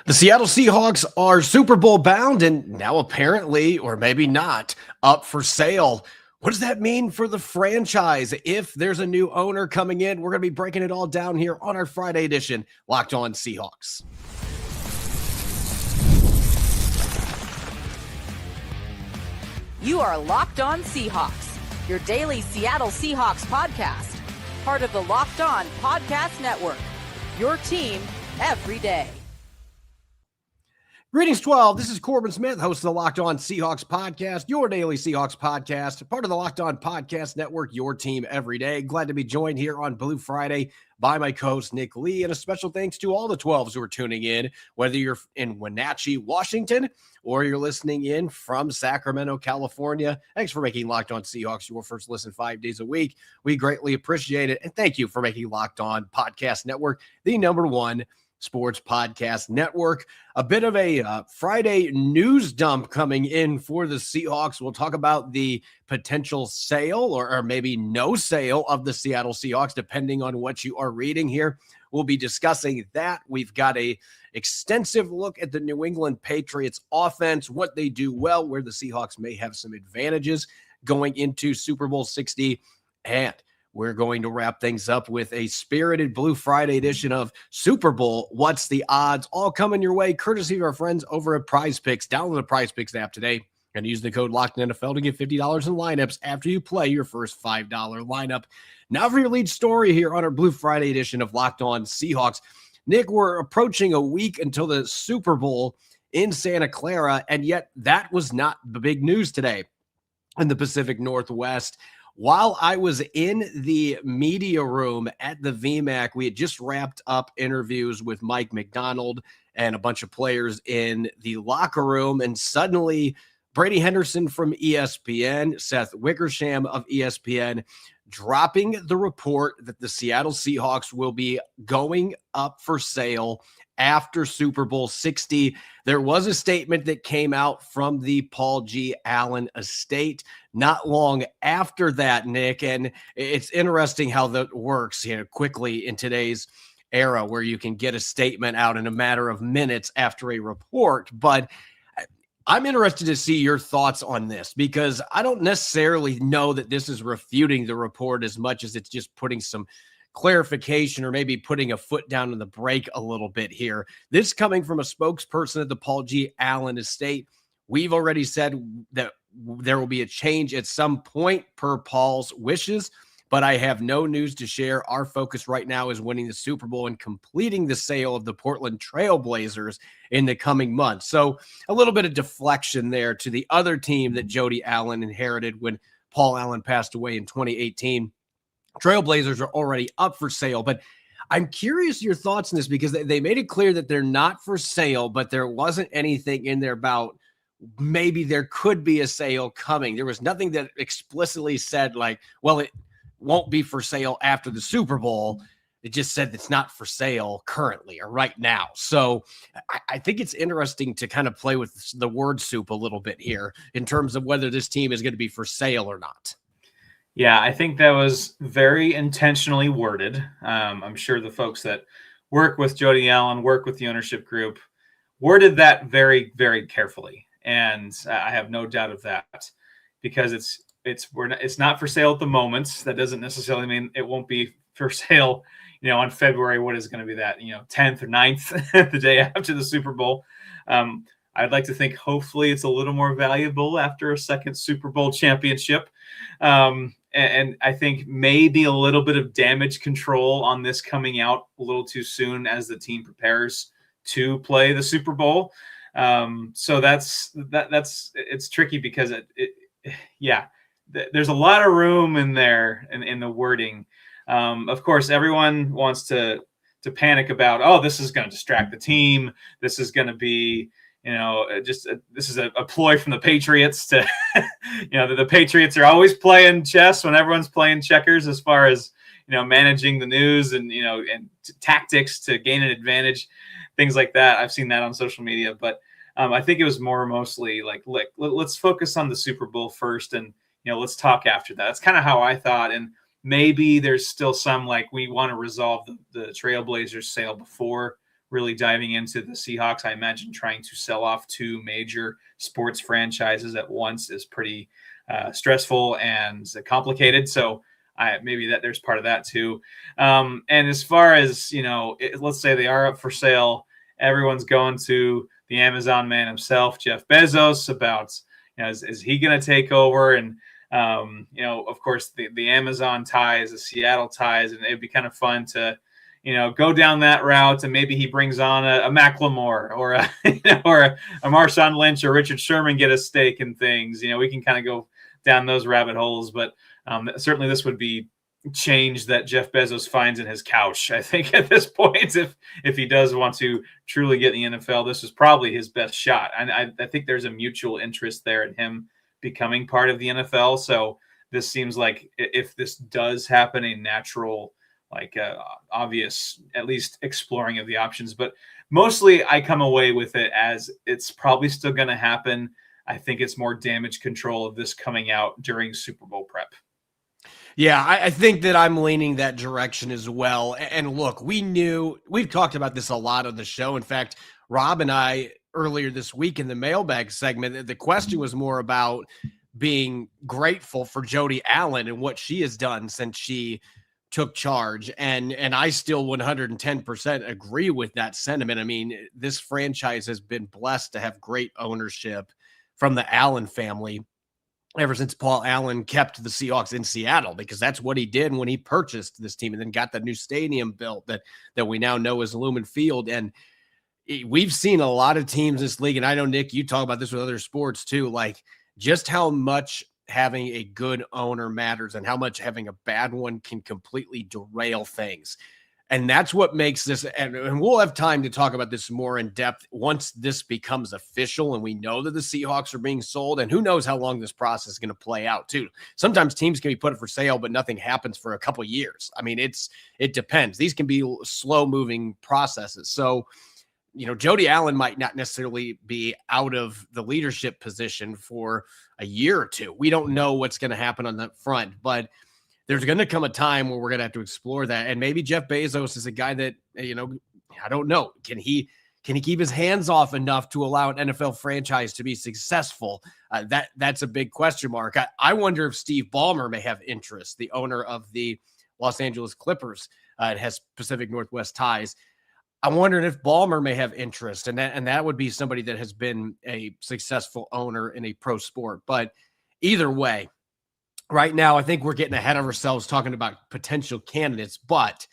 The Seattle Seahawks are Super Bowl bound and now apparently, or maybe not, up for sale. What does that mean for the franchise if there's a new owner coming in? We're going to be breaking it all down here on our Friday edition, Locked On Seahawks. You are Locked On Seahawks, your daily Seattle Seahawks podcast, part of the Locked On Podcast Network, your team every day. Greetings, 12. This is Corbin Smith, host of the Locked On Seahawks podcast, your daily Seahawks podcast, part of the Locked On Podcast Network, your team every day. Glad to be joined here on Blue Friday by my co-host, Nick Lee, and a special thanks to all the 12s who are tuning in, whether you're in Wenatchee, Washington, or you're listening in from Sacramento, California. Thanks for making Locked On Seahawks your first listen 5 days a week. We greatly appreciate it, and thank you for making Locked On Podcast Network the number one sports podcast network. A bit of a Friday news dump coming in for the Seahawks. We'll talk about the potential sale or maybe no sale of the Seattle Seahawks, depending on what you are reading here. We'll be discussing that. We've got a extensive look at the New England Patriots offense, what they do well, where the Seahawks may have some advantages going into Super Bowl 60, and we're going to wrap things up with a spirited Blue Friday edition of Super Bowl What's the Odds? All coming your way, courtesy of our friends over at Prize Picks. Download the Prize Picks app today and use the code LOCKEDNFL to get $50 in lineups after you play your first $5 lineup. Now for your lead story here on our Blue Friday edition of Locked On Seahawks. Nick, we're approaching a week until the Super Bowl in Santa Clara, and yet that was not the big news today in the Pacific Northwest. While I was in the media room at the VMAC, we had just wrapped up interviews with Mike McDonald and a bunch of players in the locker room. And suddenly Brady Henderson from ESPN, Seth Wickersham of ESPN, dropping the report that the Seattle Seahawks will be going up for sale after Super Bowl 60. There was a statement that came out from the Paul G. Allen estate not long after that, Nick, and it's interesting how that works, quickly in today's era where you can get a statement out in a matter of minutes after a report. But I'm interested to see your thoughts on this, because I don't necessarily know that this is refuting the report as much as it's just putting some clarification or maybe putting a foot down on the brake a little bit here. This coming from a spokesperson at the Paul G. Allen estate. We've already said that there will be a change at some point per Paul's wishes, but I have no news to share. Our focus right now is winning the Super Bowl and completing the sale of the Portland Trail Blazers in the coming months. So a little bit of deflection there to the other team that Jody Allen inherited when Paul Allen passed away in 2018. Trailblazers are already up for sale, but I'm curious your thoughts on this, because they made it clear that they're not for sale, but there wasn't anything in there about maybe there could be a sale coming. There was nothing that explicitly said like, well, it won't be for sale after the Super Bowl. It just said it's not for sale currently or right now. So I think it's interesting to kind of play with the word soup a little bit here in terms of whether this team is going to be for sale or not. Yeah, I think that was very intentionally worded. I'm sure the folks that work with Jody Allen, work with the ownership group, worded that very, very carefully. And I have no doubt of that, because it's not for sale at the moment. That doesn't necessarily mean it won't be for sale, on February. What is going to be that, 10th or 9th, the day after the Super Bowl. I'd like to think hopefully it's a little more valuable after a second Super Bowl championship. And I think maybe a little bit of damage control on this coming out a little too soon as the team prepares to play the Super Bowl. So that's it's tricky, because there's a lot of room in there in the wording. Of course, everyone wants to panic about, oh, this is going to distract the team. This is going to be, this is a ploy from the Patriots to, the Patriots are always playing chess when everyone's playing checkers, as far as, managing the news and, and tactics to gain an advantage, things like that. I've seen that on social media, but I think it was mostly like, let's focus on the Super Bowl first, and, let's talk after that. That's kind of how I thought. And maybe there's still some, like, we want to resolve the Trailblazers sale before really diving into the Seahawks. I imagine trying to sell off 2 major sports franchises at once is pretty stressful and complicated. So maybe that there's part of that too. And as far as, let's say they are up for sale, everyone's going to the Amazon man himself, Jeff Bezos, about, is he going to take over? And, of course, the Amazon ties, the Seattle ties, and it'd be kind of fun to, go down that route, and maybe he brings on a Macklemore or a Marshawn Lynch or Richard Sherman, get a stake in things. We can kind of go down those rabbit holes, but certainly this would be change that Jeff Bezos finds in his couch. I think at this point, if he does want to truly get in the NFL, this is probably his best shot. And I think there's a mutual interest there in him becoming part of the NFL. So this seems like, if this does happen, a natural, obvious, at least exploring of the options. But mostly I come away with it as it's probably still going to happen. I think it's more damage control of this coming out during Super Bowl prep. Yeah, I think that I'm leaning that direction as well. And look, we've talked about this a lot on the show. In fact, Rob and I, earlier this week in the mailbag segment, the question was more about being grateful for Jody Allen and what she has done since she took charge. And I still 110% agree with that sentiment. I mean, this franchise has been blessed to have great ownership from the Allen family ever since Paul Allen kept the Seahawks in Seattle, because that's what he did when he purchased this team and then got the new stadium built that we now know as Lumen Field. And we've seen a lot of teams in this league, and I know, Nick, you talk about this with other sports too, like just how much having a good owner matters and how much having a bad one can completely derail things. And that's what makes this, and we'll have time to talk about this more in depth once this becomes official and we know that the Seahawks are being sold, and who knows how long this process is going to play out too. Sometimes teams can be put for sale, but nothing happens for a couple of years. I mean, it depends. These can be slow moving processes. So, Jody Allen might not necessarily be out of the leadership position for a year or two. We don't know what's going to happen on that front, but there's going to come a time where we're going to have to explore that. And maybe Jeff Bezos is a guy that, I don't know. Can he keep his hands off enough to allow an NFL franchise to be successful? That's a big question mark. I wonder if Steve Ballmer may have interest, the owner of the Los Angeles Clippers. It has Pacific Northwest ties. I'm wondering if Ballmer may have interest, and that would be somebody that has been a successful owner in a pro sport. But either way, right now, I think we're getting ahead of ourselves talking about potential candidates, but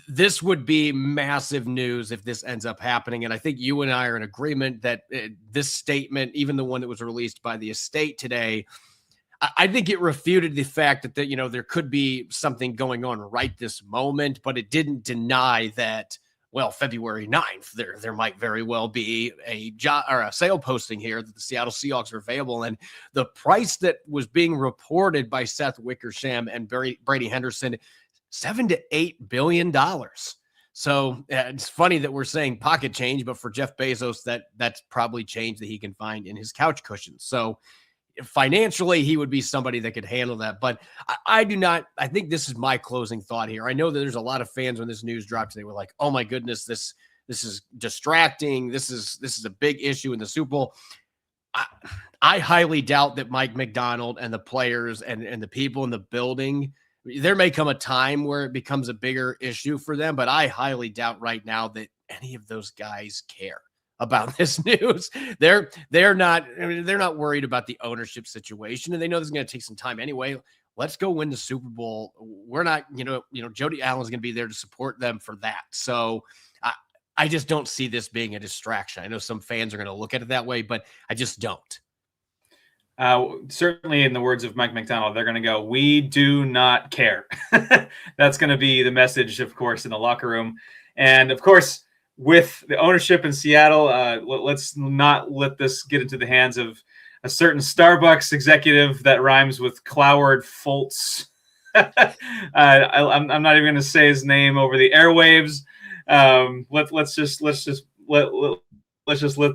this would be massive news if this ends up happening. And I think you and I are in agreement that this statement, even the one that was released by the estate today, I think it refuted the fact that there could be something going on right this moment, but it didn't deny that, well, February 9th, there might very well be a sale posting here that the Seattle Seahawks are available. And the price that was being reported by Seth Wickersham and Brady Henderson, $7 to $8 billion. So it's funny that we're saying pocket change, but for Jeff Bezos, that's probably change that he can find in his couch cushions. So financially, he would be somebody that could handle that. But I do not. I think this is my closing thought here. I know that there's a lot of fans when this news dropped, they were like, "Oh my goodness, this is distracting. This is a big issue in the Super Bowl." I highly doubt that Mike McDonald and the players and the people in the building, there may come a time where it becomes a bigger issue for them, but I highly doubt right now that any of those guys care about this news. They're not worried about the ownership situation, and they know this is going to take some time anyway. Let's go win the Super Bowl. We're not, Jody Allen's going to be there to support them for that. So I just don't see this being a distraction. I know some fans are going to look at it that way, but I just don't. Certainly, in the words of Mike McDonald, they're going to go, "We do not care." That's going to be the message, of course, in the locker room. And of course, with the ownership in Seattle, let's not let this get into the hands of a certain Starbucks executive that rhymes with Cloward Fultz. I'm not even going to say his name over the airwaves. Let's just let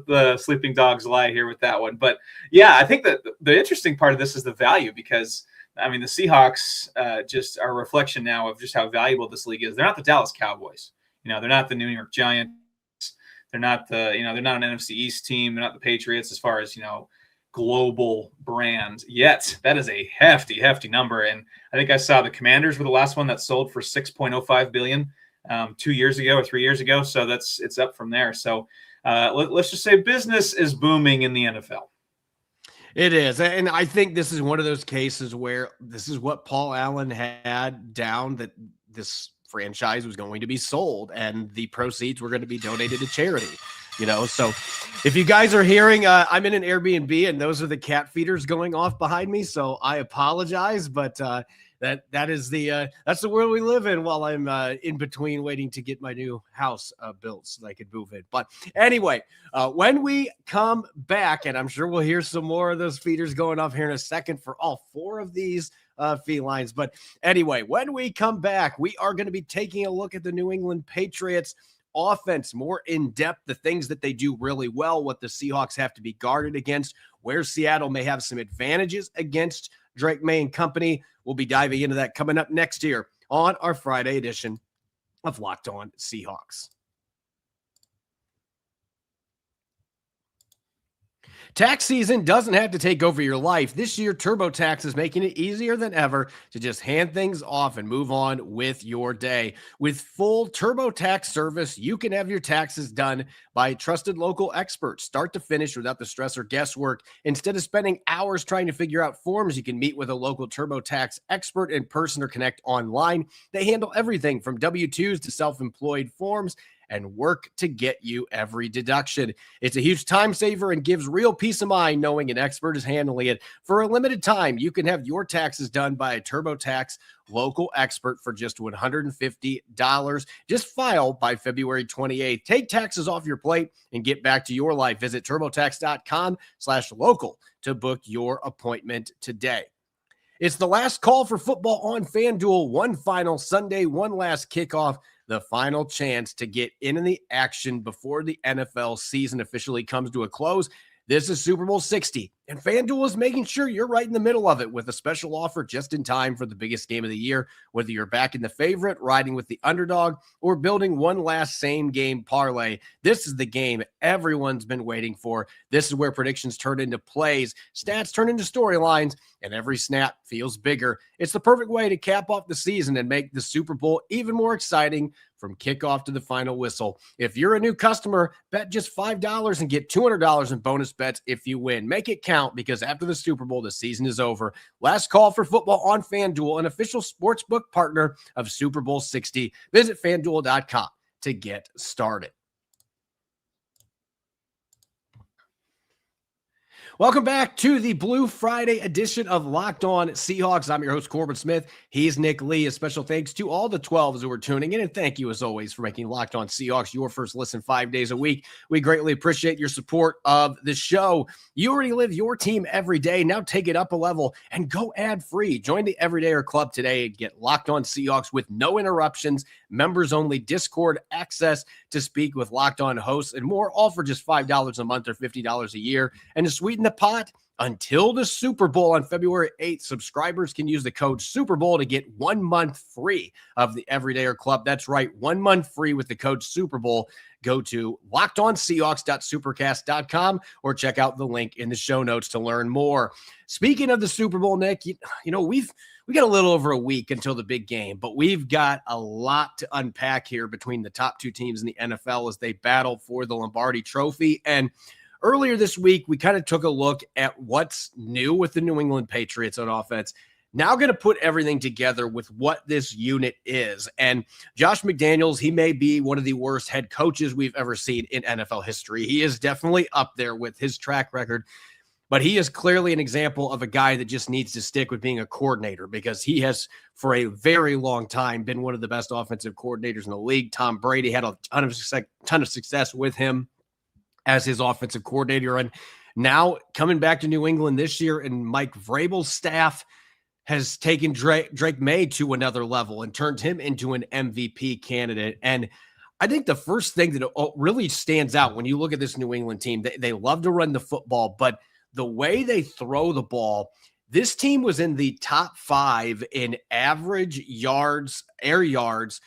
the sleeping dogs lie here with that one. But yeah, I think that the interesting part of this is the value, because I mean, the Seahawks just are a reflection now of just how valuable this league is. They're not the Dallas Cowboys. They're not the New York Giants. They're not they're not an NFC East team. They're not the Patriots as far as, global brand yet. That is a hefty number. And I think I saw the Commanders were the last one that sold for $6.05 billion 2 years ago or 3 years ago. So it's up from there. So let's just say business is booming in the NFL. It is. And I think this is one of those cases where this is what Paul Allen had down, that this franchise was going to be sold and the proceeds were going to be donated to charity. So if you guys are hearing, I'm in an Airbnb and those are the cat feeders going off behind me. So I apologize, but that's the world we live in while I'm in between waiting to get my new house built so I could move in. But anyway, when we come back, and I'm sure we'll hear some more of those feeders going off here in a second for all four of these felines. But anyway, when we come back, we are going to be taking a look at the New England Patriots offense more in depth, the things that they do really well, what the Seahawks have to be guarded against, where Seattle may have some advantages against Drake May and company. We'll be diving into that coming up next here on our Friday edition of Locked On Seahawks. Tax season doesn't have to take over your life. This year, TurboTax is making it easier than ever to just hand things off and move on with your day. With full TurboTax service, you can have your taxes done by trusted local experts, start to finish without the stress or guesswork. Instead of spending hours trying to figure out forms, you can meet with a local TurboTax expert in person or connect online. They handle everything from W-2s to self-employed forms and work to get you every deduction. It's a huge time saver and gives real peace of mind knowing an expert is handling it. For a limited time, you can have your taxes done by a TurboTax local expert for just $150. Just file by February 28th. Take taxes off your plate and get back to your life. Visit TurboTax.com/local to book your appointment today. It's the last call for football on FanDuel. One final Sunday, one last kickoff. The final chance to get in the action before the NFL season officially comes to a close. This is Super Bowl 60, and FanDuel is making sure you're right in the middle of it with a special offer just in time for the biggest game of the year. Whether you're backing the favorite, riding with the underdog, or building one last same-game parlay, this is the game everyone's been waiting for. This is where predictions turn into plays, stats turn into storylines, and every snap feels bigger. It's the perfect way to cap off the season and make the Super Bowl even more exciting from kickoff to the final whistle. If you're a new customer, bet just $5 and get $200 in bonus bets if you win. Make it count, because after the Super Bowl, the season is over. Last call for football on FanDuel, an official sportsbook partner of Super Bowl 60. Visit FanDuel.com to get started. Welcome back to the Blue Friday edition of Locked On Seahawks. I'm your host, Corbin Smith. He's Nick Lee. A special thanks to all the 12s who are tuning in, and thank you, as always, for making Locked On Seahawks your first listen 5 days a week. We greatly appreciate your support of the show. You already live your team every day. Now take it up a level and go ad-free. Join the Everydayer Club today and get Locked On Seahawks with no interruptions, members-only Discord access to speak with Locked On hosts, and more, all for just $5 a month or $50 a year. And to sweeten the pot, until the Super Bowl on February 8th, subscribers can use the code Super Bowl to get 1 month free of the Everydayer Club. That's right, 1 month free with the code Super Bowl. Go to lockedonseahawks.supercast.com or check out the link in the show notes to learn more. Speaking of the Super Bowl, Nick, we got a little over a week until the big game, but we've got a lot to unpack here between the top two teams in the NFL as they battle for the Lombardi Trophy. And earlier this week, we kind of took a look at what's new with the New England Patriots on offense. Now going to put everything together with what this unit is. And Josh McDaniels, he may be one of the worst head coaches we've ever seen in NFL history. He is definitely up there with his track record, but he is clearly an example of a guy that just needs to stick with being a coordinator, because he has for a very long time been one of the best offensive coordinators in the league. Tom Brady had a ton of success with him as his offensive coordinator. And now coming back to New England this year, and Mike Vrabel's staff has taken Drake May to another level and turned him into an MVP candidate. And I think the first thing that really stands out when you look at this New England team, they love to run the football, but the way they throw the ball, this team was in the top 5 in average yards, air yards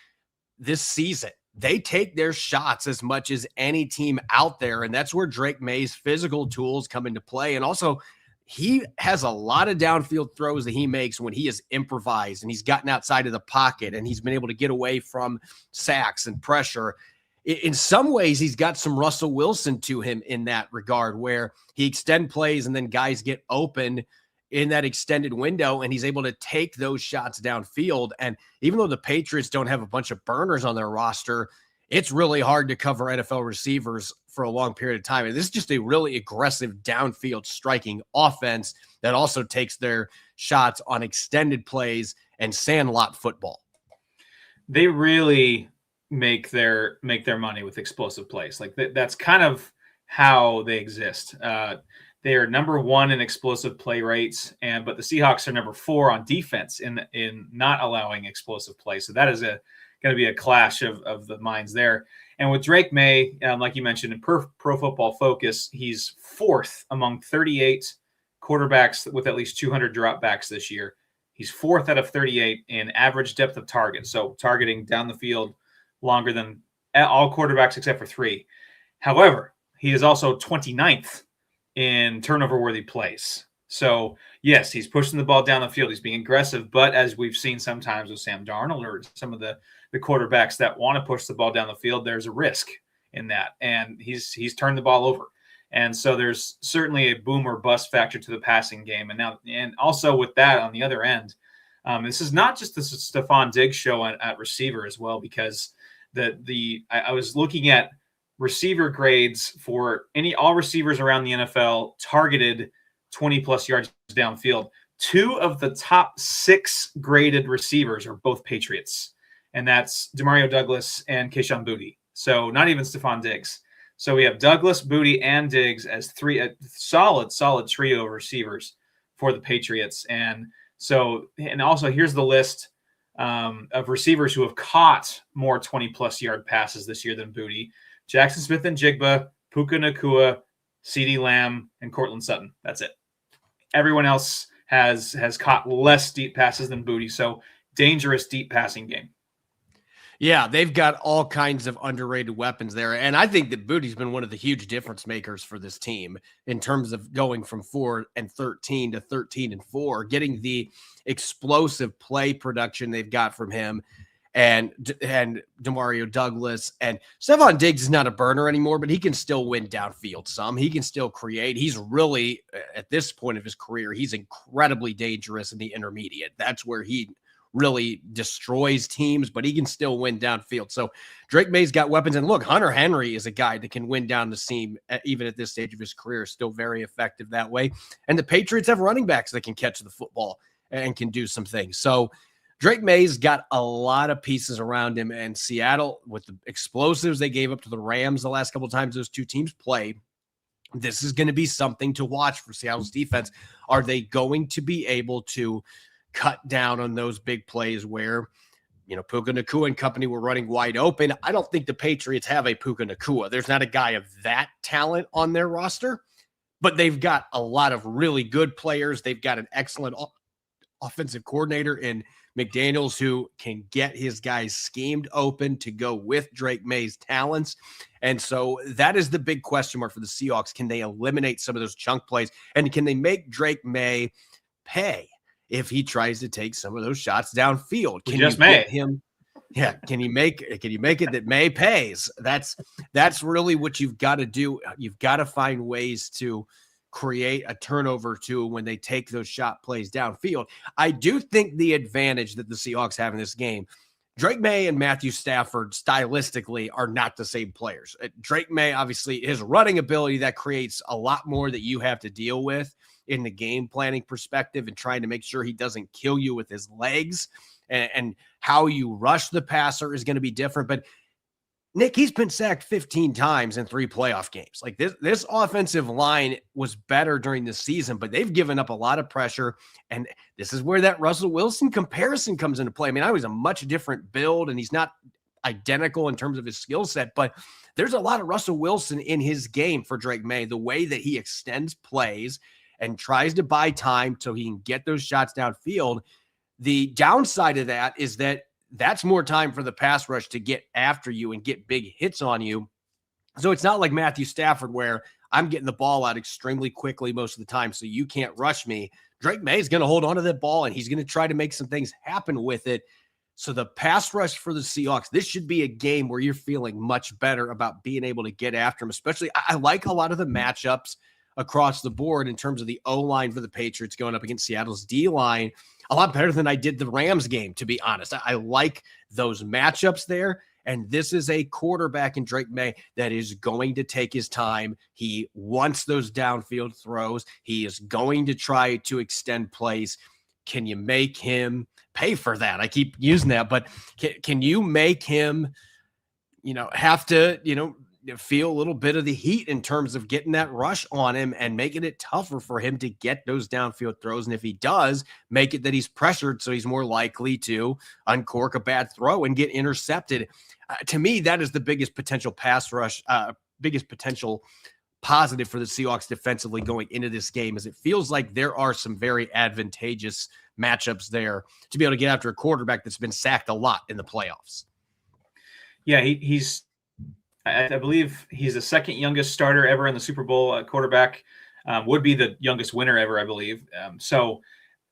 this season. they take their shots as much as any team out there. And that's where Drake May's physical tools come into play. And also, he has a lot of downfield throws that he makes when he is improvised and he's gotten outside of the pocket and he's been able to get away from sacks and pressure. In some ways, he's got some Russell Wilson to him in that regard, where he extend plays and then guys get open in that extended window and he's able to take those shots downfield. And even though the Patriots don't have a bunch of burners on their roster, it's really hard to cover NFL receivers for a long period of time. And this is just a really aggressive downfield striking offense that also takes their shots on extended plays and sandlot football. They really make their money with explosive plays. Like that's kind of how they exist. They are number 1 in explosive play rates, but the Seahawks are number 4 on defense in not allowing explosive play. So that is going to be a clash of the minds there. And with Drake May, like you mentioned, in Pro Football Focus, he's 4th among 38 quarterbacks with at least 200 dropbacks this year. He's 4th out of 38 in average depth of target, so targeting down the field longer than all quarterbacks except for 3. However, he is also 29th in turnover-worthy plays. So, yes, he's pushing the ball down the field. He's being aggressive, but as we've seen sometimes with Sam Darnold or some of the quarterbacks that want to push the ball down the field, there's a risk in that, and he's turned the ball over. And so there's certainly a boom or bust factor to the passing game. And also with that on the other end, this is not just the Stephon Diggs show at receiver as well, because I was looking at receiver grades for all receivers around the NFL targeted 20-plus yards downfield. 2 of the top 6 graded receivers are both Patriots, and that's Demario Douglas and Kayshon Boutte. So not even Stephon Diggs. So we have Douglas, Boutte, and Diggs as a solid trio of receivers for the Patriots. And also here's the list of receivers who have caught more 20-plus yard passes this year than Boutte: Jackson Smith and Jigba, Puka Nacua, CeeDee Lamb, and Cortland Sutton. That's it. Everyone else has caught less deep passes than Boutte. So dangerous deep passing game. Yeah, they've got all kinds of underrated weapons there. And I think that Boutte's been one of the huge difference makers for this team in terms of going from 4-13 to 13-4, getting the explosive play production they've got from him and Demario Douglas. And Stephon Diggs is not a burner anymore, but he can still win downfield some. He can still create. He's really, at this point of his career, he's incredibly dangerous in the intermediate. That's where he really destroys teams, but he can still win downfield. So Drake May's got weapons. And look, Hunter Henry is a guy that can win down the seam, even at this stage of his career, still very effective that way. And the Patriots have running backs that can catch the football and can do some things. So Drake May's got a lot of pieces around him, and Seattle, with the explosives they gave up to the Rams the last couple of times those two teams played, this is going to be something to watch for Seattle's defense. Are they going to be able to cut down on those big plays where, Puka Nacua and company were running wide open? I don't think the Patriots have a Puka Nacua. There's not a guy of that talent on their roster, but they've got a lot of really good players. They've got an excellent offensive coordinator in McDaniels who can get his guys schemed open to go with Drake May's talents. And so that is the big question mark for the Seahawks. Can they eliminate some of those chunk plays? And can they make Drake May pay if he tries to take some of those shots downfield? Can you get him? Yeah. Can you make it that May pays? That's really what you've got to do. You've got to find ways to create a turnover too when they take those shot plays downfield. I do think the advantage that the Seahawks have in this game, Drake May and Matthew Stafford stylistically are not the same players. Drake May, obviously, his running ability, that creates a lot more that you have to deal with in the game planning perspective and trying to make sure he doesn't kill you with his legs, and how you rush the passer is going to be different. But Nick, he's been sacked 15 times in 3 playoff games. Like this offensive line was better during the season, but they've given up a lot of pressure. And this is where that Russell Wilson comparison comes into play. I mean, I was a much different build, and he's not identical in terms of his skill set, but there's a lot of Russell Wilson in his game for Drake May, the way that he extends plays and tries to buy time so he can get those shots downfield. The downside of that is that that's more time for the pass rush to get after you and get big hits on you. So it's not like Matthew Stafford where I'm getting the ball out extremely quickly most of the time, so you can't rush me. Drake May is going to hold on to that ball, and he's going to try to make some things happen with it. So the pass rush for the Seahawks, this should be a game where you're feeling much better about being able to get after them. Especially, I like a lot of the matchups across the board in terms of the O-line for the Patriots going up against Seattle's D-line. A lot better than I did the Rams game, to be honest. I like those matchups there. And this is a quarterback in Drake May that is going to take his time. He wants those downfield throws. He is going to try to extend plays. Can you make him pay for that? I keep using that, but can you make him, have to, feel a little bit of the heat in terms of getting that rush on him and making it tougher for him to get those downfield throws? And if he does, make it that he's pressured so he's more likely to uncork a bad throw and get intercepted. To me, that is the biggest potential pass rush, biggest potential positive for the Seahawks defensively going into this game, as it feels like there are some very advantageous matchups there to be able to get after a quarterback that's been sacked a lot in the playoffs. Yeah, I believe he's the second youngest starter ever in the Super Bowl. Quarterback would be the youngest winner ever, I believe. So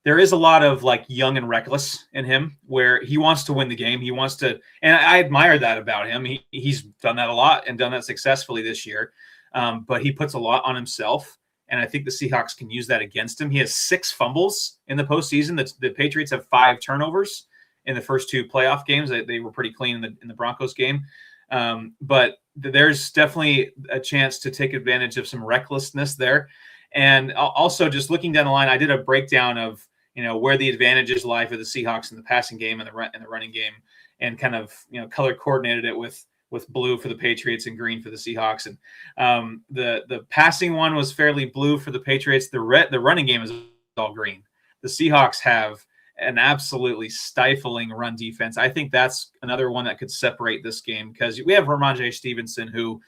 there is a lot of like young and reckless in him, where he wants to win the game. He wants to, and I admire that about him. He's done that a lot and done that successfully this year. But he puts a lot on himself, and I think the Seahawks can use that against him. He has 6 fumbles in the postseason. The Patriots have 5 turnovers in the first 2 playoff games. They were pretty clean in the Broncos game. But there's definitely a chance to take advantage of some recklessness there. And also, just looking down the line, I did a breakdown of where the advantages lie for the Seahawks in the passing game and the running game, and kind of color coordinated it with blue for the Patriots and green for the Seahawks. And the passing one was fairly blue for the Patriots. The running game is all green. The Seahawks have an absolutely stifling run defense. I think that's another one that could separate this game, because we have Ramondre Stevenson, who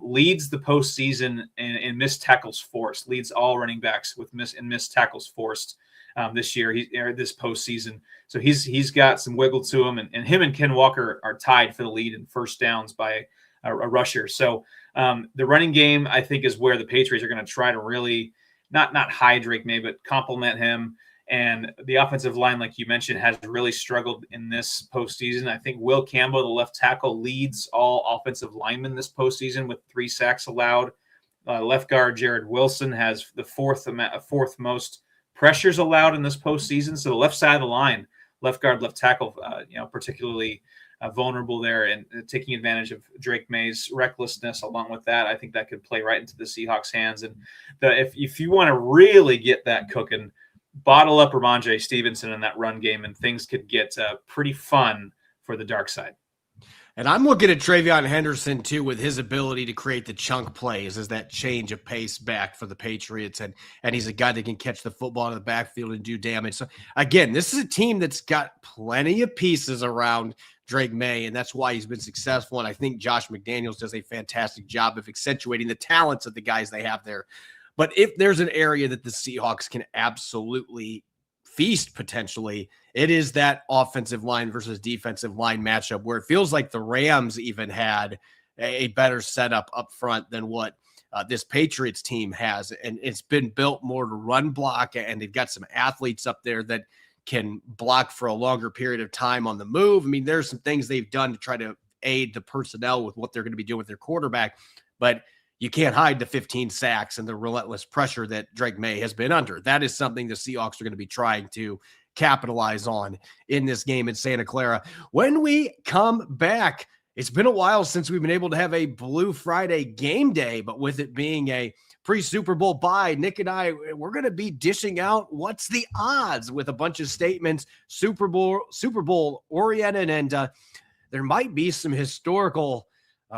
leads the postseason in missed tackles forced, leads all running backs with missed tackles forced this year, this postseason. So he's got some wiggle to him, and him and Ken Walker are tied for the lead in first downs by a rusher. So the running game, I think, is where the Patriots are going to try to really not hide Drake May, but complement him. And the offensive line, like you mentioned, has really struggled in this postseason. I think Will Campbell, the left tackle, leads all offensive linemen this postseason with 3 sacks allowed. Left guard Jared Wilson has the fourth most pressures allowed in this postseason. So the left side of the line, left guard, left tackle, particularly vulnerable there, and taking advantage of Drake May's recklessness. Along with that, I think that could play right into the Seahawks' hands. And if you want to really get that cooking, bottle up Ramondre Stevenson in that run game, and things could get pretty fun for the dark side. And I'm looking at TreVeyon Henderson, too, with his ability to create the chunk plays as that change of pace back for the Patriots. And he's a guy that can catch the football in the backfield and do damage. So, again, this is a team that's got plenty of pieces around Drake May, and that's why he's been successful. And I think Josh McDaniels does a fantastic job of accentuating the talents of the guys they have there. But if there's an area that the Seahawks can absolutely feast potentially, it is that offensive line versus defensive line matchup, where it feels like the Rams even had a better setup up front than what this Patriots team has. And it's been built more to run block, and they've got some athletes up there that can block for a longer period of time on the move. I mean, there's some things they've done to try to aid the personnel with what they're going to be doing with their quarterback, but you can't hide the 15 sacks and the relentless pressure that Drake May has been under. That is something the Seahawks are going to be trying to capitalize on in this game in Santa Clara. When we come back, it's been a while since we've been able to have a Blue Friday game day, but with it being a pre-Super Bowl bye, Nick and I, we're going to be dishing out what's the odds with a bunch of statements, Super Bowl oriented, and there might be some historical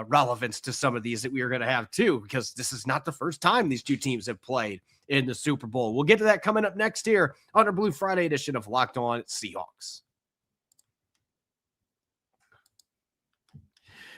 relevance to some of these that we are going to have too, because this is not the first time these two teams have played in the Super Bowl. We'll get to that coming up next here on our Blue Friday edition of Locked On Seahawks.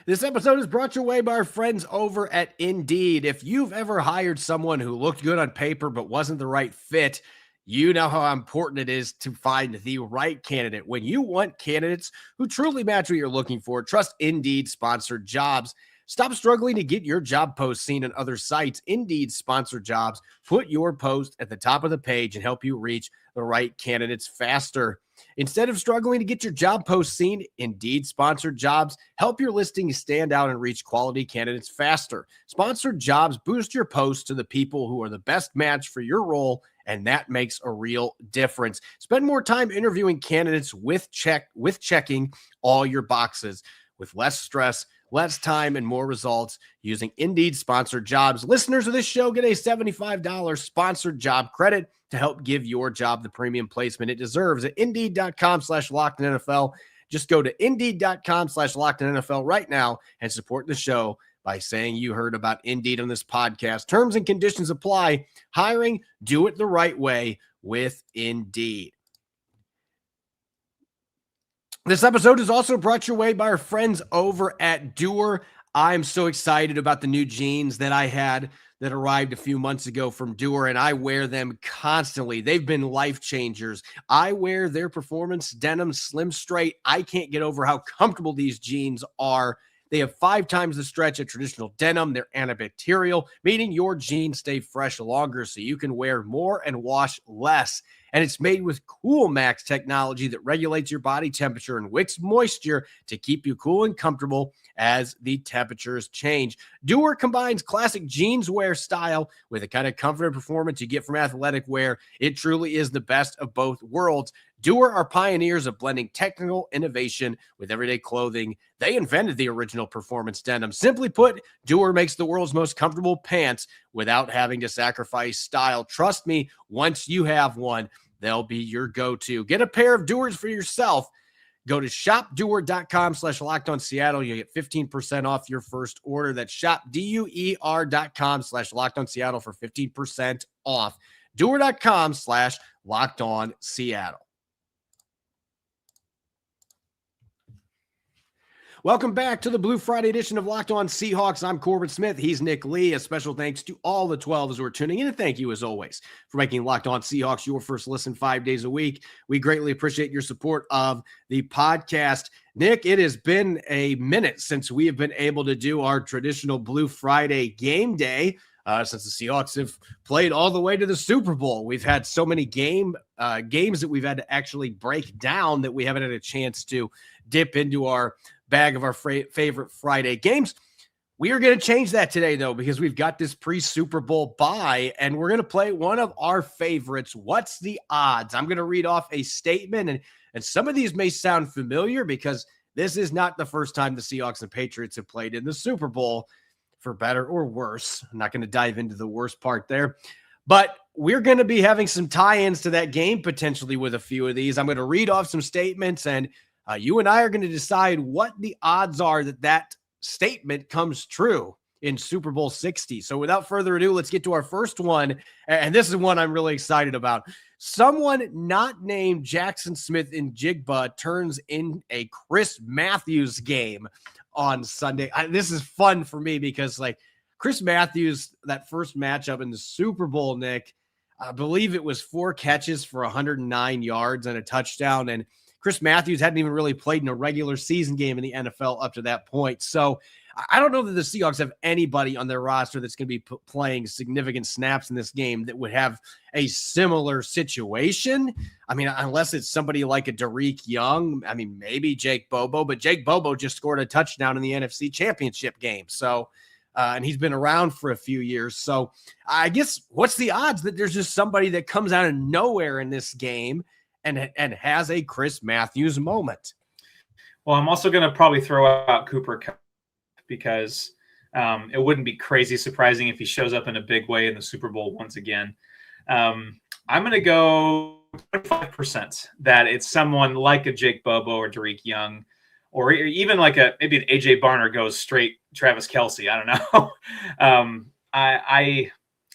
This episode is brought your way by our friends over at Indeed. If you've ever hired someone who looked good on paper but wasn't the right fit, You know how important it is to find the right candidate. When you want candidates who truly match what you're looking for, trust Indeed sponsored jobs. Stop struggling to get your job post seen on other sites. Indeed sponsored jobs put your post at the top of the page and help you reach the right candidates faster. Instead of struggling to get your job post seen, Indeed sponsored jobs help your listing stand out and reach quality candidates faster. Sponsored jobs boost your posts to the people who are the best match for your role, and that makes a real difference. Spend more time interviewing candidates with checking all your boxes with less stress, less time, and more results using Indeed sponsored jobs. Listeners of this show get a $75 sponsored job credit to help give your job the premium placement it deserves at Indeed.com/LockedOnNFL. Just go to Indeed.com/LockedOnNFL right now and support the show by saying you heard about Indeed on this podcast. Terms and conditions apply. Hiring, do it the right way with Indeed. This episode is also brought your way by our friends over at Doer. I'm so excited about the new jeans that I had that arrived a few months ago from Doer, and I wear them constantly. They've been life changers. I wear their performance denim slim straight. I can't get over how comfortable these jeans are. They have 5 times the stretch of traditional denim. They're antibacterial, meaning your jeans stay fresh longer so you can wear more and wash less. And it's made with Cool Max technology that regulates your body temperature and wicks moisture to keep you cool and comfortable as the temperatures change. Doer combines classic jeans wear style with the kind of comfort and performance you get from athletic wear. It truly is the best of both worlds. Doer are pioneers of blending technical innovation with everyday clothing. They invented the original performance denim. Simply put, Doer makes the world's most comfortable pants without having to sacrifice style. Trust me, once you have one, they'll be your go-to. Get a pair of Doers for yourself. Go to shopdoer.com/LockedOnSeattle. You'll get 15% off your first order. That's shopdoer.com/LockedOnSeattle for 15% off. Doer.com/LockedOnSeattle. Welcome back to the Blue Friday edition of Locked On Seahawks. I'm Corbin Smith. He's Nick Lee. A special thanks to all the 12s who are tuning in. And thank you, as always, for making Locked On Seahawks your first listen 5 days a week. We greatly appreciate your support of the podcast. Nick, it has been a minute since we have been able to do our traditional Blue Friday game day. Since the Seahawks have played all the way to the Super Bowl. We've had so many games that we've had to actually break down that we haven't had a chance to dip into our bag of our favorite Friday games. We are going to change that today, though, because we've got this pre-Super Bowl bye, and we're going to play one of our favorites. What's the odds? I'm going to read off a statement, and some of these may sound familiar because this is not the first time the Seahawks and Patriots have played in the Super Bowl, for better or worse. I'm not going to dive into the worst part there, but we're going to be having some tie-ins to that game potentially with a few of these. I'm going to read off some statements, and you and I are going to decide what the odds are that that statement comes true in Super Bowl 60. So without further ado, let's get to our first one. And this is one I'm really excited about. Someone not named Jackson Smith in Jigba turns in a Chris Matthews game on Sunday. This is fun for me because, like, Chris Matthews, that first matchup in the Super Bowl, Nick, I believe it was 4 catches for 109 yards and a touchdown. And Chris Matthews hadn't even really played in a regular season game in the NFL up to that point. So I don't know that the Seahawks have anybody on their roster that's going to be playing significant snaps in this game that would have a similar situation. I mean, unless it's somebody like a Derek Young, I mean, maybe Jake Bobo, but Jake Bobo just scored a touchdown in the NFC Championship game. So, and he's been around for a few years. So I guess what's the odds that there's just somebody that comes out of nowhere in this game and has a Chris Matthews moment? Well, I'm also going to probably throw out Cooper Kupp because it wouldn't be crazy surprising if he shows up in a big way in the Super Bowl once again. I'm going to go 25% that it's someone like a Jake Bobo or Derek Young, or even like maybe an AJ Barner goes straight Travis Kelce. I don't know. I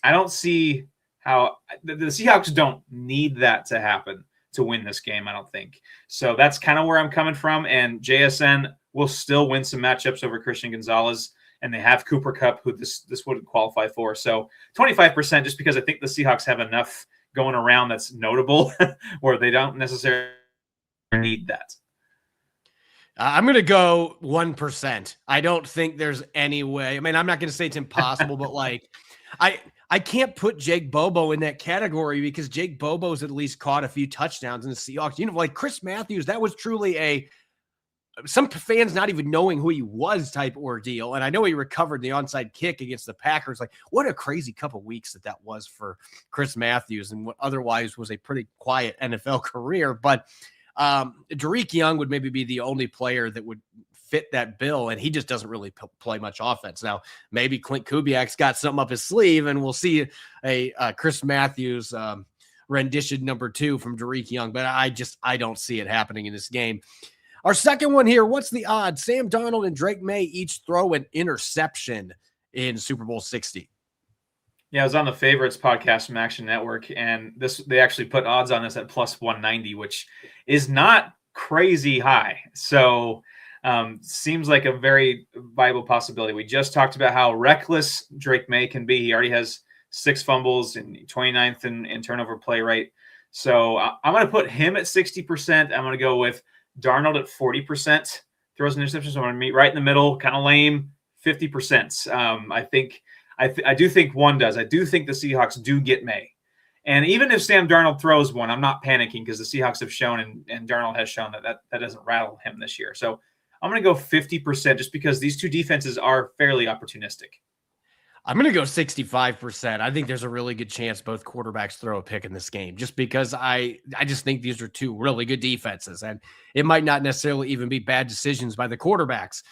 don't see how the Seahawks don't need that to happen to win this game, I don't think. So that's kind of where I'm coming from. And JSN will still win some matchups over Christian Gonzalez, and they have Cooper Kupp, who this wouldn't qualify for. So 25%, just because I think the Seahawks have enough going around that's notable where they don't necessarily need that? I'm going to go 1%. I don't think there's any way. I mean, I'm not going to say it's impossible, but like I can't put Jake Bobo in that category because Jake Bobo's at least caught a few touchdowns in the Seahawks. You know, like Chris Matthews, that was truly some fans not even knowing who he was type ordeal. And I know he recovered the onside kick against the Packers. Like, what a crazy couple of weeks that was for Chris Matthews and what otherwise was a pretty quiet NFL career. But Derek Young would maybe be the only player that would fit that bill, and he just doesn't really play much offense. Now, maybe Clint Kubiak's got something up his sleeve, and we'll see a Chris Matthews rendition number 2 from Derek Young, but I don't see it happening in this game. Our second one here, what's the odds? Sam Darnold and Drake May each throw an interception in Super Bowl 60. Yeah, I was on the Favorites podcast from Action Network, and they actually put odds on this at plus 190, which is not crazy high. So seems like a very viable possibility. We just talked about how reckless Drake May can be. He already has 6 fumbles and 29th in turnover play rate. So I'm going to put him at 60%. I'm going to go with Darnold at 40%. Throws an interception, so I'm going to meet right in the middle, kind of lame, 50%. I do think one does. I do think the Seahawks do get May. And even if Sam Darnold throws one, I'm not panicking because the Seahawks have shown and Darnold has shown that doesn't rattle him this year. So I'm going to go 50% just because these two defenses are fairly opportunistic. I'm going to go 65%. I think there's a really good chance both quarterbacks throw a pick in this game just because I just think these are two really good defenses, and it might not necessarily even be bad decisions by the quarterbacks.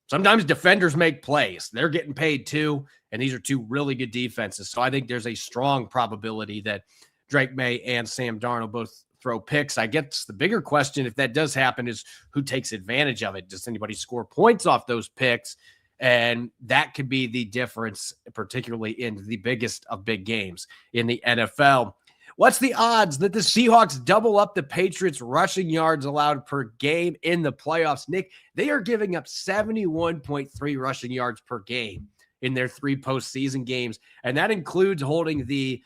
Sometimes defenders make plays. They're getting paid too, and these are two really good defenses. So I think there's a strong probability that Drake May and Sam Darnold both throw picks. I guess the bigger question, if that does happen, is who takes advantage of it? Does anybody score points off those picks? And that could be the difference, particularly in the biggest of big games in the NFL. What's the odds that the Seahawks double up the Patriots' rushing yards allowed per game in the playoffs? Nick, they are giving up 71.3 rushing yards per game in their 3 postseason games, and that includes holding the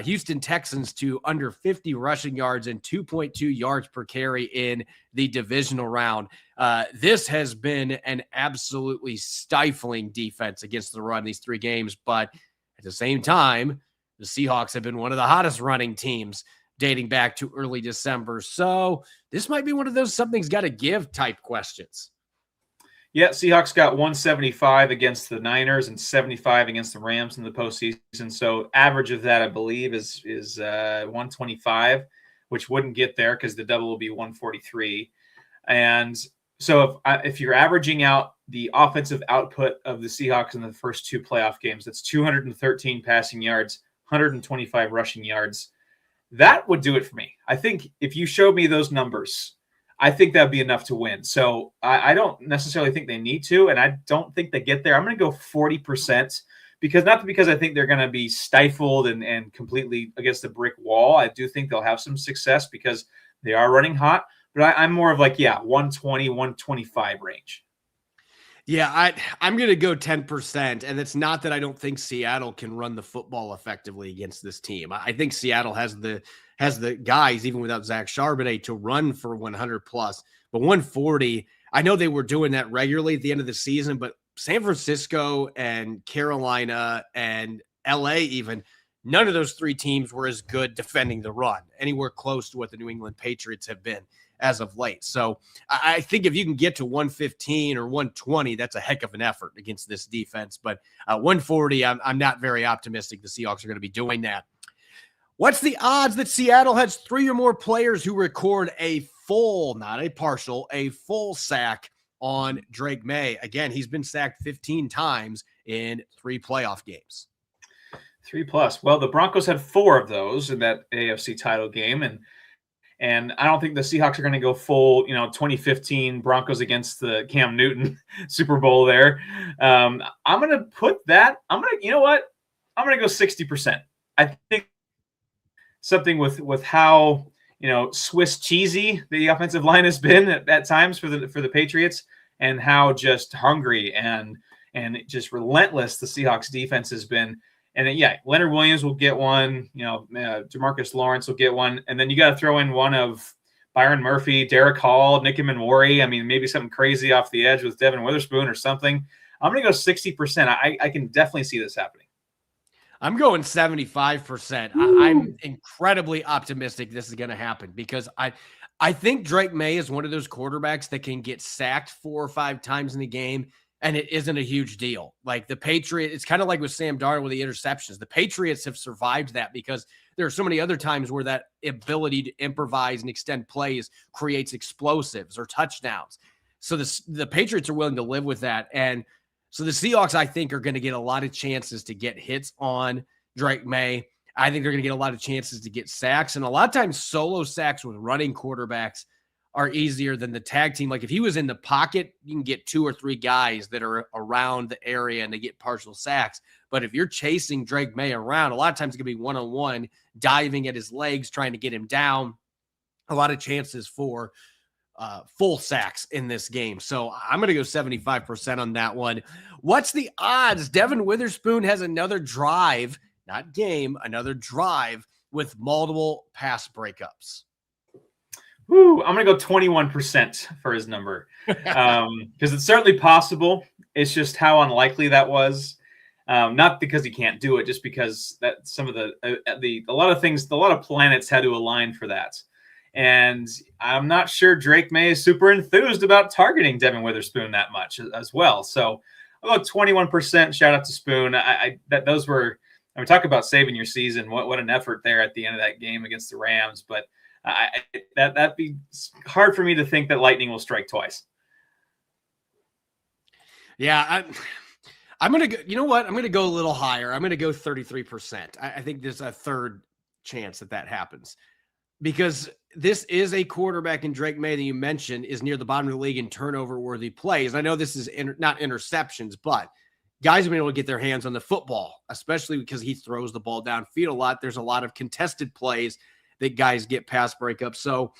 Houston Texans to under 50 rushing yards and 2.2 yards per carry in the divisional round. This has been an absolutely stifling defense against the run these 3 games, but at the same time, the Seahawks have been one of the hottest running teams dating back to early December. So this might be one of those something's got to give type questions. Yeah, Seahawks got 175 against the Niners and 75 against the Rams in the postseason. So average of that, I believe, is 125, which wouldn't get there because the double will be 143. And so if you're averaging out the offensive output of the Seahawks in the first 2 playoff games, that's 213 passing yards, 125 rushing yards. That would do it for me. I think if you showed me those numbers, I think that'd be enough to win. So I don't necessarily think they need to, and I don't think they get there. I'm going to go 40% because I think they're going to be stifled and completely against a brick wall. I do think they'll have some success because they are running hot, but I'm more of 120, 125 range. Yeah, I'm going to go 10%, and it's not that I don't think Seattle can run the football effectively against this team. I think Seattle has the guys, even without Zach Charbonnet, to run for 100 plus. But 140, I know they were doing that regularly at the end of the season, but San Francisco and Carolina and LA even, none of those 3 teams were as good defending the run, anywhere close to what the New England Patriots have been as of late. So I think if you can get to 115 or 120, that's a heck of an effort against this defense. But 140, I'm not very optimistic the Seahawks are going to be doing that. What's the odds that Seattle has 3 or more players who record a full, not a partial, a full sack on Drake May? Again, he's been sacked 15 times in 3 playoff games. 3+. Well, the Broncos had 4 of those in that AFC title game, and I don't think the Seahawks are going to go full, 2015 Broncos against the Cam Newton Super Bowl there. I'm going to put that. You know what? I'm going to go 60%. I think something with how, Swiss cheesy the offensive line has been at times for the Patriots, and how just hungry and just relentless the Seahawks defense has been. And then, Leonard Williams will get one. Demarcus Lawrence will get one. And then you got to throw in one of Byron Murphy, Derek Hall, Nick Manwari. I mean, maybe something crazy off the edge with Devin Witherspoon or something. I'm going to go 60%. I can definitely see this happening. I'm going 75%. I'm incredibly optimistic this is going to happen because I think Drake May is one of those quarterbacks that can get sacked 4 or 5 times in the game, and it isn't a huge deal. Like the Patriots, it's kind of like with Sam Darnold with the interceptions. The Patriots have survived that because there are so many other times where that ability to improvise and extend plays creates explosives or touchdowns. So the Patriots are willing to live with that. And so the Seahawks, I think, are going to get a lot of chances to get hits on Drake May. I think they're going to get a lot of chances to get sacks. And a lot of times solo sacks with running quarterbacks are easier than the tag team. Like if he was in the pocket, you can get 2 or 3 guys that are around the area and they get partial sacks. But if you're chasing Drake May around, a lot of times it's going to be one-on-one, diving at his legs, trying to get him down. A lot of chances for full sacks in this game. So I'm going to go 75% on that one. What's the odds Devin Witherspoon has another drive, not game, another drive with multiple pass breakups? I'm going to go 21% for his number because it's certainly possible. It's just how unlikely that was. Not because he can't do it, just because that some of a lot of things, a lot of planets had to align for that. And I'm not sure Drake May is super enthused about targeting Devin Witherspoon that much as well. So about 21%. Shout out to Spoon. Those were. I mean, talk about saving your season. What an effort there at the end of that game against the Rams. But that'd be hard for me to think that lightning will strike twice. Yeah, I'm going to go. You know what? I'm going to go a little higher. I'm going to go 33%. I think there's a third chance that happens. Because this is a quarterback in Drake May that you mentioned is near the bottom of the league in turnover-worthy plays. I know this is not interceptions, but guys have been able to get their hands on the football, especially because he throws the ball downfield a lot. There's a lot of contested plays that guys get pass breakups. So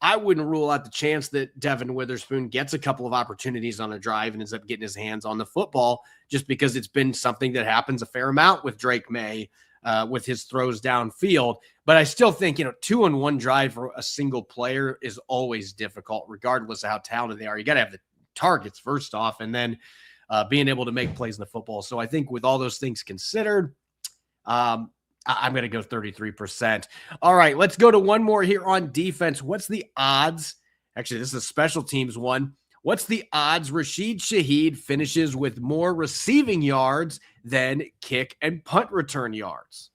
I wouldn't rule out the chance that Devin Witherspoon gets a couple of opportunities on a drive and ends up getting his hands on the football just because it's been something that happens a fair amount with Drake May. With his throws downfield. But I still think, 2-on-1 drive for a single player is always difficult, regardless of how talented they are. You got to have the targets first off, and then being able to make plays in the football. So I think with all those things considered, I'm going to go 33%. All right, let's go to one more here on defense. What's the odds? Actually, this is a special teams one. What's the odds Rashid Shaheed finishes with more receiving yards than kick and punt return yards?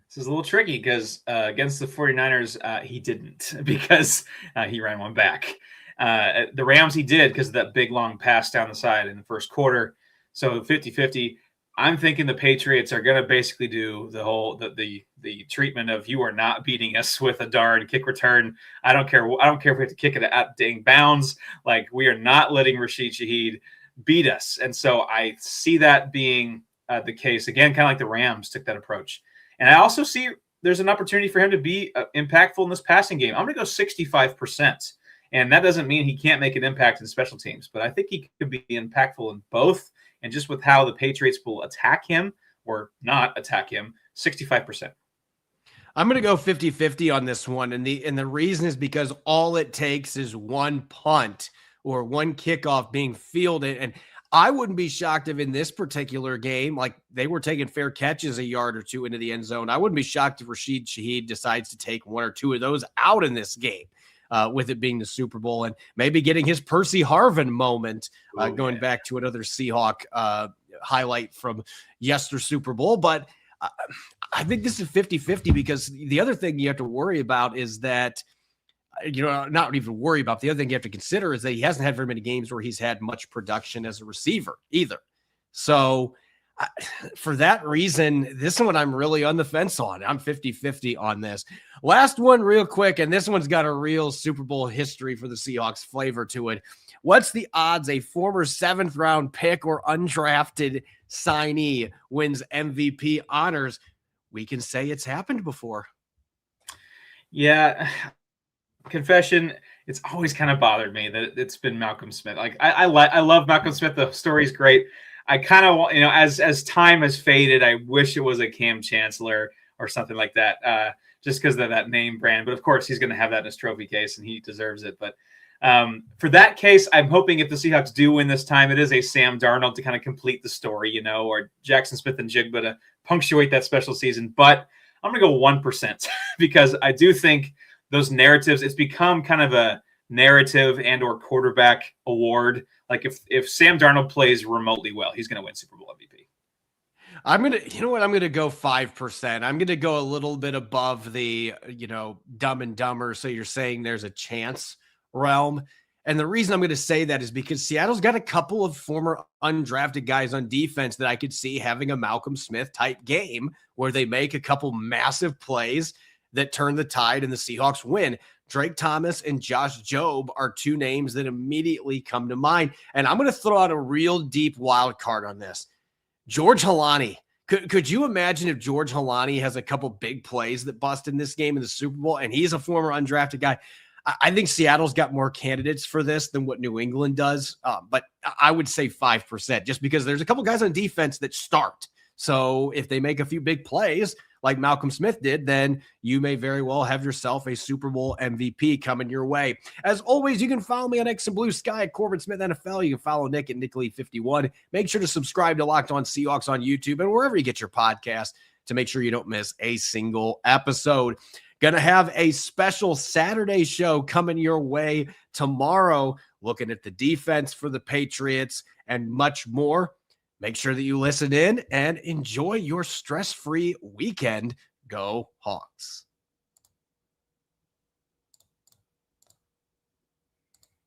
This is a little tricky because against the 49ers, he didn't because he ran one back. The Rams, he did because of that big, long pass down the side in the first quarter. So 50-50. I'm thinking the Patriots are going to basically do the whole the treatment of you are not beating us with a darn kick return. I don't care. I don't care if we have to kick it at dang bounds. Like we are not letting Rashid Shaheed beat us. And so I see that being the case again, kind of like the Rams took that approach. And I also see there's an opportunity for him to be impactful in this passing game. I'm going to go 65%. And that doesn't mean he can't make an impact in special teams, but I think he could be impactful in both. And just with how the Patriots will attack him or not attack him, 65%. I'm going to go 50-50 on this one. And the reason is because all it takes is one punt or one kickoff being fielded. And I wouldn't be shocked if in this particular game, like they were taking fair catches a yard or two into the end zone. I wouldn't be shocked if Rashid Shaheed decides to take one or two of those out in this game. With it being the Super Bowl and maybe getting his Percy Harvin moment, going back to another Seahawk highlight from yester Super Bowl. But I think this is 50-50 because the other thing you have to worry about is that, not even worry about. The other thing you have to consider is that he hasn't had very many games where he's had much production as a receiver either. So for that reason, this one I'm really on the fence on. I'm 50-50 on this. Last one real quick, and this one's got a real Super Bowl history for the Seahawks flavor to it. What's the odds a former 7th-round pick or undrafted signee wins MVP honors? We can say it's happened before. Yeah. Confession, it's always kind of bothered me that it's been Malcolm Smith. Like I love Malcolm Smith. The story's great. I kind of, as time has faded, I wish it was a Cam Chancellor or something like that, just because of that name brand. But of course, he's going to have that in his trophy case, and he deserves it. But for that case, I'm hoping if the Seahawks do win this time, it is a Sam Darnold to kind of complete the story, or Jackson Smith and Jigba to punctuate that special season. But I'm going to go 1% because I do think those narratives, it's become kind of a narrative and or quarterback award. Like if Sam Darnold plays remotely well, he's going to win Super Bowl MVP. I'm going to go 5%. I'm going to go a little bit above the, Dumb and Dumber. So you're saying there's a chance realm. And the reason I'm going to say that is because Seattle's got a couple of former undrafted guys on defense that I could see having a Malcolm Smith type game where they make a couple massive plays that turn the tide and the Seahawks win. Drake Thomas and Josh Jobe are two names that immediately come to mind. And I'm going to throw out a real deep wild card on this. George Halani. Could you imagine if George Halani has a couple big plays that bust in this game in the Super Bowl, and he's a former undrafted guy? I think Seattle's got more candidates for this than what New England does, but I would say 5% just because there's a couple guys on defense that start. So if they make a few big plays like Malcolm Smith did, then you may very well have yourself a Super Bowl MVP coming your way. As always, you can follow me on X and Blue Sky at Corbin Smith NFL. You can follow Nick at NickLee51. Make sure to subscribe to Locked On Seahawks on YouTube and wherever you get your podcast to make sure you don't miss a single episode. Going to have a special Saturday show coming your way tomorrow, looking at the defense for the Patriots and much more. Make sure that you listen in and enjoy your stress-free weekend. Go Hawks.